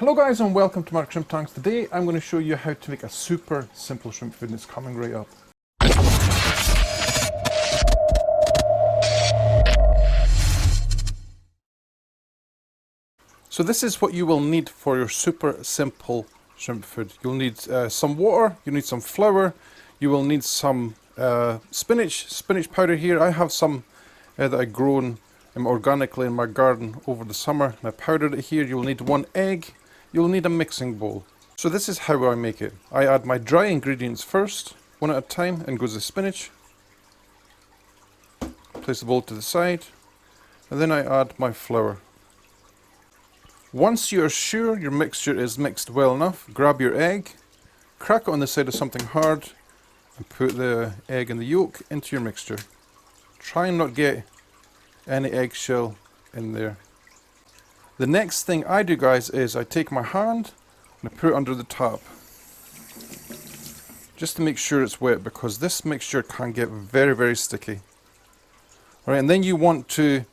Hello guys and welcome to Mark Shrimp Tanks. Today I'm going to show you how to make a super simple shrimp food and it's coming right up. So this is what you will need for your super simple shrimp food. You'll need some water, you need some flour, you will need some spinach powder here. I have some that I've grown organically in my garden over the summer and I powdered it here. You'll need 1 egg. You'll need a mixing bowl. So this is how I make it. I add my dry ingredients first, one at a time, and goes the spinach. Place the bowl to the side, and then I add my flour. Once you're sure your mixture is mixed well enough, grab your egg, crack it on the side of something hard, and put the egg and the yolk into your mixture. Try and not get any eggshell in there. The next thing I do, guys, is I take my hand and I put it under the tap just to make sure it's wet, because this mixture can get very, very sticky. All right, and then you want to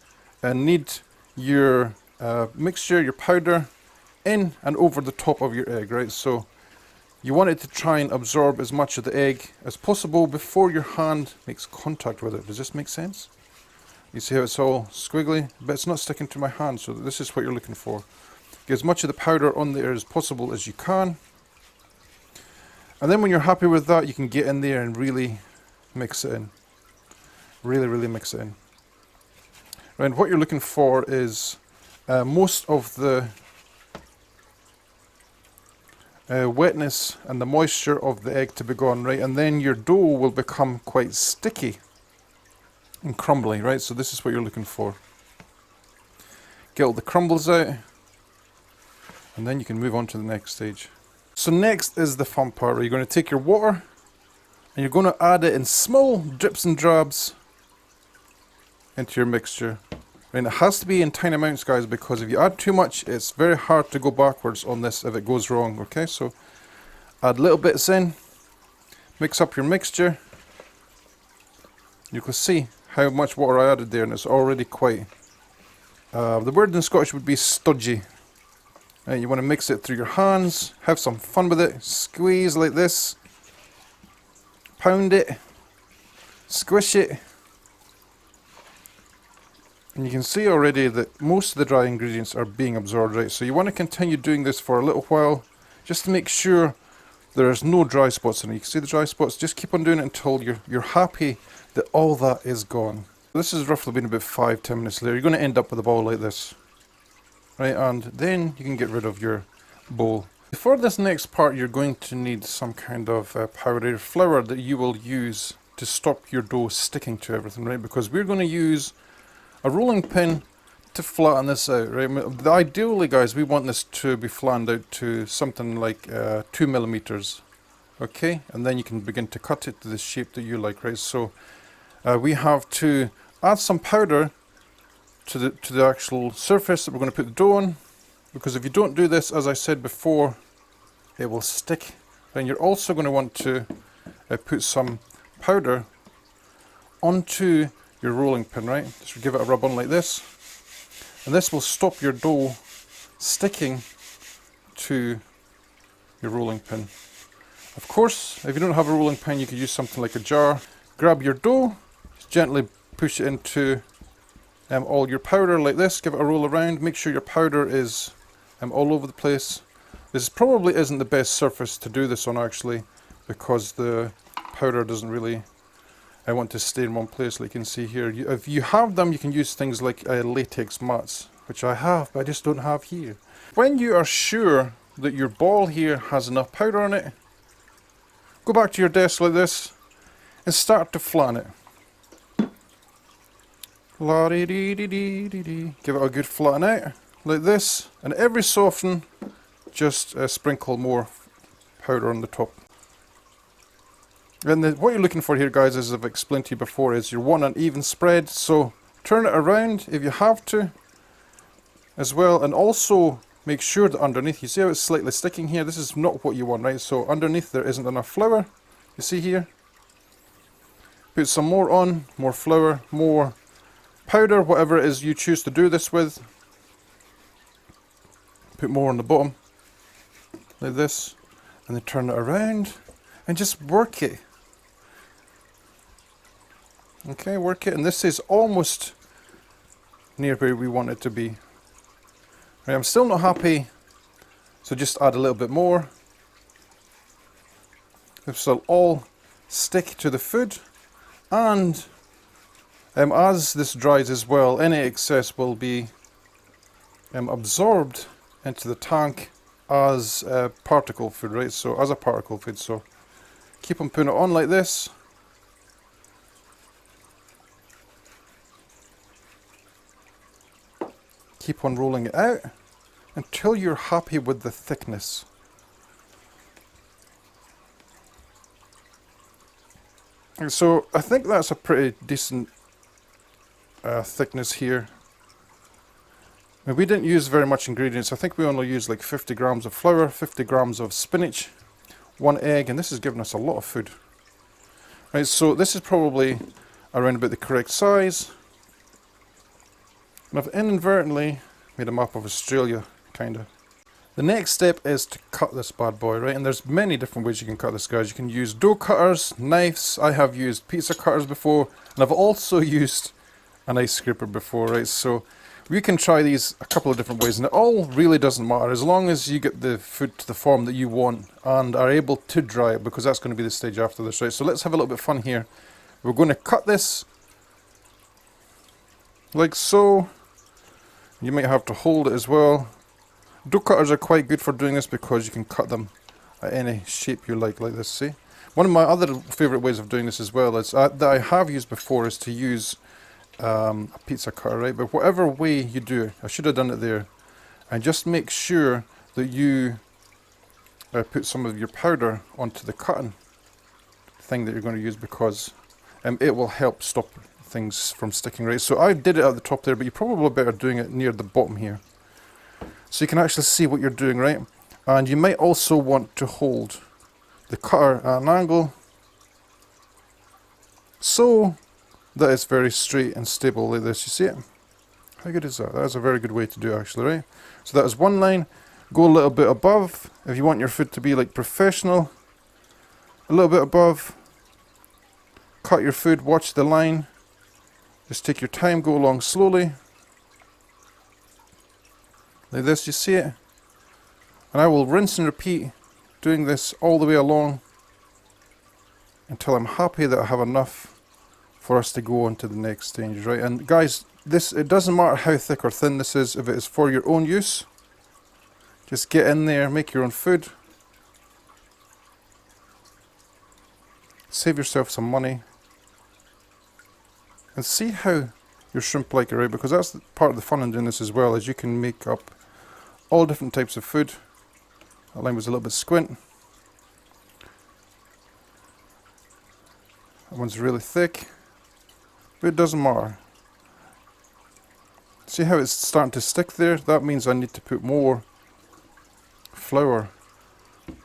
knead your mixture, your powder, in and over the top of your egg, right? So you want it to try and absorb as much of the egg as possible before your hand makes contact with it. Does this make sense? You see how it's all squiggly, but it's not sticking to my hand, so this is what you're looking for. Get as much of the powder on there as possible as you can. And then when you're happy with that, you can get in there and really mix it in. Really mix it in. Right, and what you're looking for is most of the wetness and the moisture of the egg to be gone, right? And then your dough will become quite sticky and crumbly, right? So this is what you're looking for. Get all the crumbles out, and then you can move on to the next stage. So next is the fun part, where you're going to take your water and you're going to add it in small drips and drabs into your mixture. And it has to be in tiny amounts, guys, because if you add too much, it's very hard to go backwards on this if it goes wrong. Okay, so add little bits in, mix up your mixture. You can see how much water I added there, and it's already quite, the word in Scottish would be stodgy. You want to mix it through your hands, have some fun with it, squeeze like this, pound it, squish it, and you can see already that most of the dry ingredients are being absorbed, right? So you want to continue doing this for a little while, just to make sure there's no dry spots in it. You can see the dry spots, just keep on doing it until you're happy that all that is gone. This has roughly been about 5-10 minutes later. You're going to end up with a ball like this, right? And then you can get rid of your bowl. For this next part, you're going to need some kind of powdered flour that you will use to stop your dough sticking to everything, right? Because we're going to use a rolling pin to flatten this out, right? Ideally, guys, we want this to be flattened out to something like 2 millimeters. Okay, and then you can begin to cut it to the shape that you like, right? So we have to add some powder to the actual surface that we're going to put the dough on, because if you don't do this, as I said before, it will stick. And you're also going to want to put some powder onto your rolling pin, right? Just give it a rub on like this, and this will stop your dough sticking to your rolling pin. Of course, if you don't have a rolling pin, you could use something like a jar. Grab your dough, just gently push it into all your powder like this, give it a roll around, make sure your powder is all over the place. This probably isn't the best surface to do this on, actually, because the powder doesn't really want to stay in one place, like you can see here. If you have them, you can use things like latex mats, which I have, but I just don't have here. When you are sure that your ball here has enough powder on it, go back to your desk like this and start to flatten it. Give it a good flatten out like this, and every so often just sprinkle more powder on the top. And what you're looking for here, guys, as I've explained to you before, is you want an even spread, so turn it around if you have to as well, and also make sure that underneath, you see how it's slightly sticking here? This is not what you want, right? So underneath there isn't enough flour, you see here? Put some more on, more flour, more powder, whatever it is you choose to do this with. Put more on the bottom. like this, and then turn it around and just work it. Okay, work it, and this is almost near where we want it to be. Right, I'm still not happy, so just add a little bit more. This will all stick to the food, and as this dries as well, any excess will be absorbed into the tank as a particle food, right? So as a particle food, so keep on putting it on like this. Keep on rolling it out until you're happy with the thickness. And so I think that's a pretty decent thickness here. Now, we didn't use very much ingredients. I think we only used like 50 grams of flour, 50 grams of spinach, 1 egg, and this has given us a lot of food. Right, so this is probably around about the correct size. And I've inadvertently made a map of Australia, kinda. The next step is to cut this bad boy, right? And there's many different ways you can cut this, guys. You can use dough cutters, knives. I have used pizza cutters before, and I've also used an ice scraper before, right? So we can try these a couple of different ways, and it all really doesn't matter as long as you get the food to the form that you want and are able to dry it, because that's going to be the stage after this, right? So let's have a little bit of fun here. We're going to cut this like so. You might have to hold it as well. Dough cutters are quite good for doing this because you can cut them at any shape you like this, see? One of my other favourite ways of doing this as well is, that I have used before, is to use a pizza cutter, right? But whatever way you do it, I should have done it there. And just make sure that you put some of your powder onto the cutting thing that you're going to use, because it will help stop things from sticking, right? So I did it at the top there, but you're probably better doing it near the bottom here, so you can actually see what you're doing, right? And you might also want to hold the cutter at an angle so that it's very straight and stable like this. You see it? How good is that? That's a very good way to do it, actually, right? So that is one line. Go a little bit above if you want your food to be like professional. A little bit above. Cut your food, watch the line. Just take your time, go along slowly. Like this, you see it? And I will rinse and repeat doing this all the way along until I'm happy that I have enough for us to go on to the next stage, right? And guys, this, it doesn't matter how thick or thin this is, if it is for your own use. Just get in there, make your own food. Save yourself some money. And see how your shrimp like it, right? Because that's part of the fun in doing this as well, is you can make up all different types of food. That line was a little bit squint. That one's really thick, but it doesn't matter. See how it's starting to stick there? That means I need to put more flour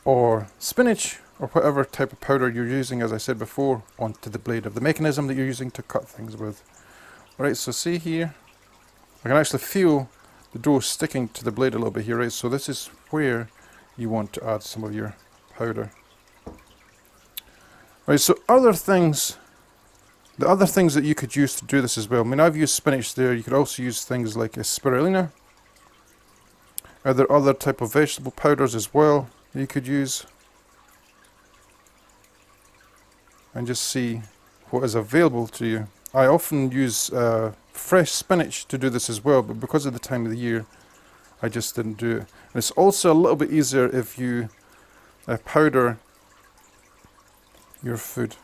or spinach or whatever type of powder you're using, as I said before, onto the blade of the mechanism that you're using to cut things with. Alright, so see here, I can actually feel the dough sticking to the blade a little bit here, right? So this is where you want to add some of your powder. Right, so other things, the other things that you could use to do this as well. I mean, I've used spinach there. You could also use things like a spirulina. Are there other type of vegetable powders as well that you could use? And just see what is available to you. I often use fresh spinach to do this as well, but because of the time of the year, I just didn't do it. And it's also a little bit easier if you powder your food.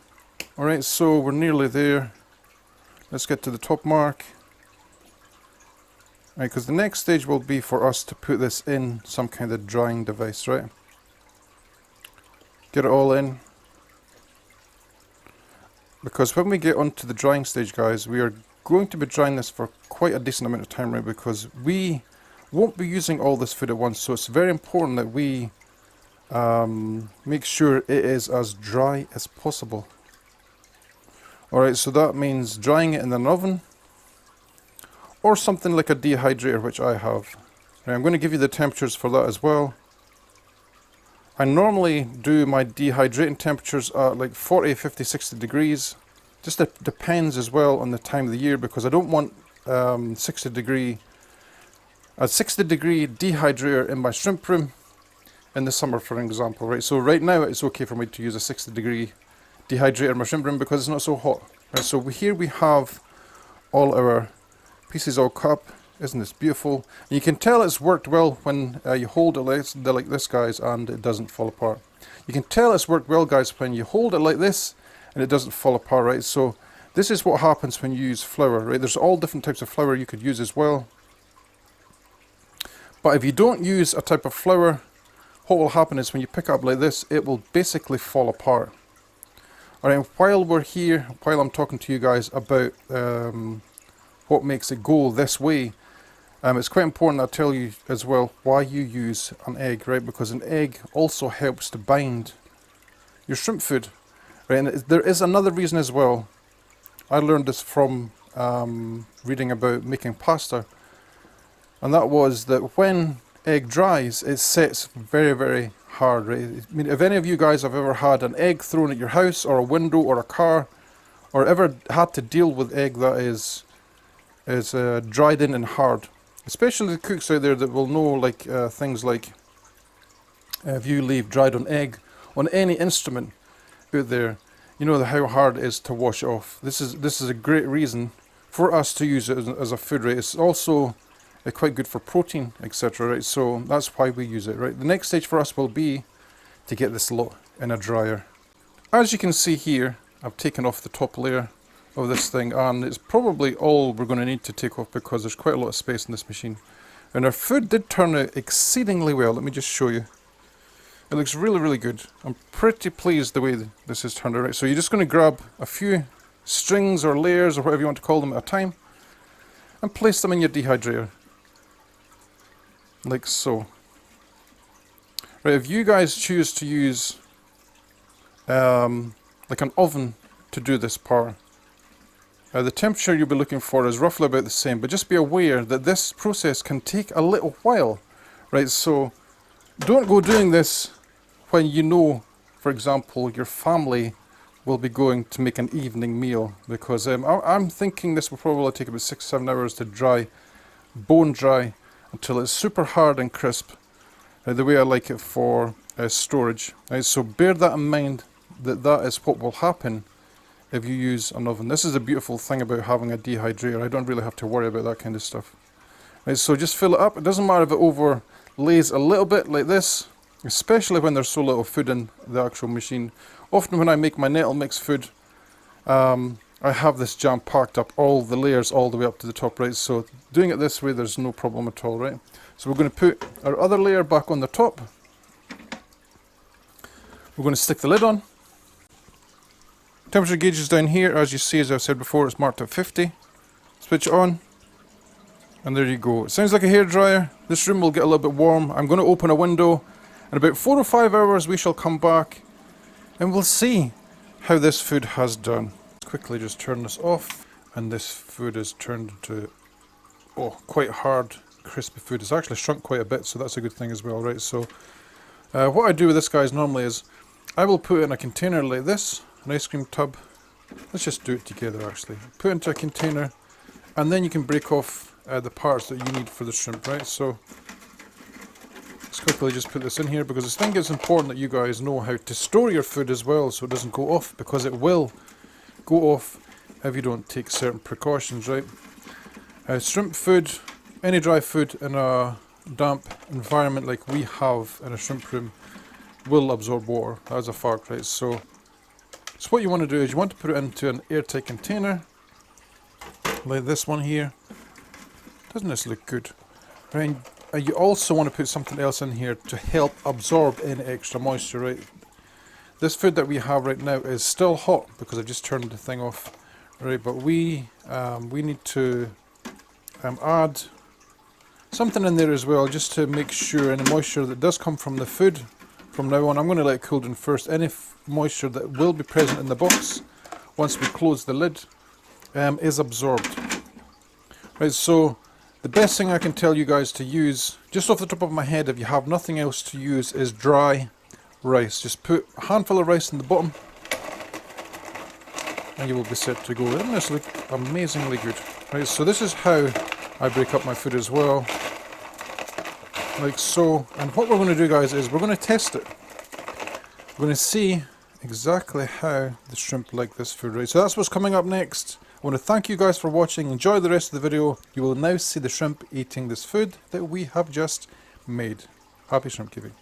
Alright, so we're nearly there. Let's get to the top mark. Right, because the next stage will be for us to put this in some kind of drying device, right? Get it all in. Because when we get onto the drying stage, guys, we are going to be drying this for quite a decent amount of time, right? Because we won't be using all this food at once, so it's very important that we make sure it is as dry as possible. Alright, so that means drying it in an oven or something like a dehydrator, which I have. Right, I'm going to give you the temperatures for that as well. I normally do my dehydrating temperatures at like 40, 50, 60 degrees. Just depends as well on the time of the year, because I don't want a 60 degree dehydrator in my shrimp room in the summer, for example, right? So right now it's okay for me to use a 60 degree dehydrator in my shrimp room because it's not so hot. Right, so here we have all our pieces all cut up. Isn't this beautiful? And you can tell it's worked well when you hold it like this, guys, and it doesn't fall apart. You can tell it's worked well, guys, when you hold it like this and it doesn't fall apart, right? So this is what happens when you use flour, right? There's all different types of flour you could use as well. But if you don't use a type of flour, what will happen is when you pick it up like this, it will basically fall apart. Alright, while we're here, while I'm talking to you guys about what makes it go this way, it's quite important I tell you as well why you use an egg, right? Because an egg also helps to bind your shrimp food, right? And there is another reason as well. I learned this from reading about making pasta, and that was that when egg dries, it sets very, very hard, right? I mean, if any of you guys have ever had an egg thrown at your house or a window or a car, or ever had to deal with egg that is dried in and hard, especially the cooks out there that will know, like things like if you leave dried on egg on any instrument out there, you know how hard it is to wash it off. This is a great reason for us to use it as a food, right? It's also quite good for protein, etc., right? So that's why we use it, right? The next stage for us will be to get this lot in a dryer. As you can see here, I've taken off the top layer of this thing, and it's probably all we're going to need to take off because there's quite a lot of space in this machine. And our food did turn out exceedingly well. Let me just show you. It looks really, really good. I'm pretty pleased the way this has turned out. Right, so you're just going to grab a few strings or layers or whatever you want to call them at a time and place them in your dehydrator, like so. Right, if you guys choose to use like an oven to do this part, the temperature you'll be looking for is roughly about the same, but just be aware that this process can take a little while, right? So don't go doing this when you know, for example, your family will be going to make an evening meal, because I'm thinking this will probably take about 6-7 hours to dry, bone dry, until it's super hard and crisp, the way I like it for storage. Right? So bear that in mind, that is what will happen if you use an oven. This is a beautiful thing about having a dehydrator. I don't really have to worry about that kind of stuff. Right, so just fill it up. It doesn't matter if it overlays a little bit like this, especially when there's so little food in the actual machine. Often when I make my nettle mix food, I have this jam packed up, all the layers all the way up to the top, right? So doing it this way, there's no problem at all, right? So we're going to put our other layer back on the top. We're going to stick the lid on. Temperature gauge is down here. As you see, as I've said before, it's marked at 50. Switch it on, and there you go. It sounds like a hairdryer. This room will get a little bit warm. I'm going to open a window. In about 4 or 5 hours, we shall come back, and we'll see how this food has done. Quickly just turn this off, and this food is turned into quite hard, crispy food. It's actually shrunk quite a bit, so that's a good thing as well, right? So what I do with this, guys, normally is I will put it in a container like this, an ice cream tub. Let's just do it together, actually. Put it into a container, and then you can break off the parts that you need for the shrimp, right? So let's quickly just put this in here, because I think it's important that you guys know how to store your food as well, so it doesn't go off, because it will go off if you don't take certain precautions, right? Shrimp food, any dry food in a damp environment like we have in a shrimp room will absorb water. That's a fact, right? So what you want to do is you want to put it into an airtight container like this one here. Doesn't this look good? Right? You also want to put something else in here to help absorb any extra moisture, right? This food that we have right now is still hot because I just turned the thing off, right? But we need to add something in there as well, just to make sure any moisture that does come from the food from now on. I'm going to let it cool down first. Any moisture that will be present in the box once we close the lid is absorbed. Right, so the best thing I can tell you guys to use, just off the top of my head, if you have nothing else to use, is dry rice. Just put a handful of rice in the bottom and you will be set to go. Doesn't this look amazingly good? Right, so this is how I break up my food as well, like so. And what we're going to do, guys, is we're going to test it. We're going to see exactly how the shrimp like this food. Right, so that's what's coming up next. I want to thank you guys for watching. Enjoy the rest of the video. You will now see the shrimp eating this food that we have just made. Happy shrimp keeping.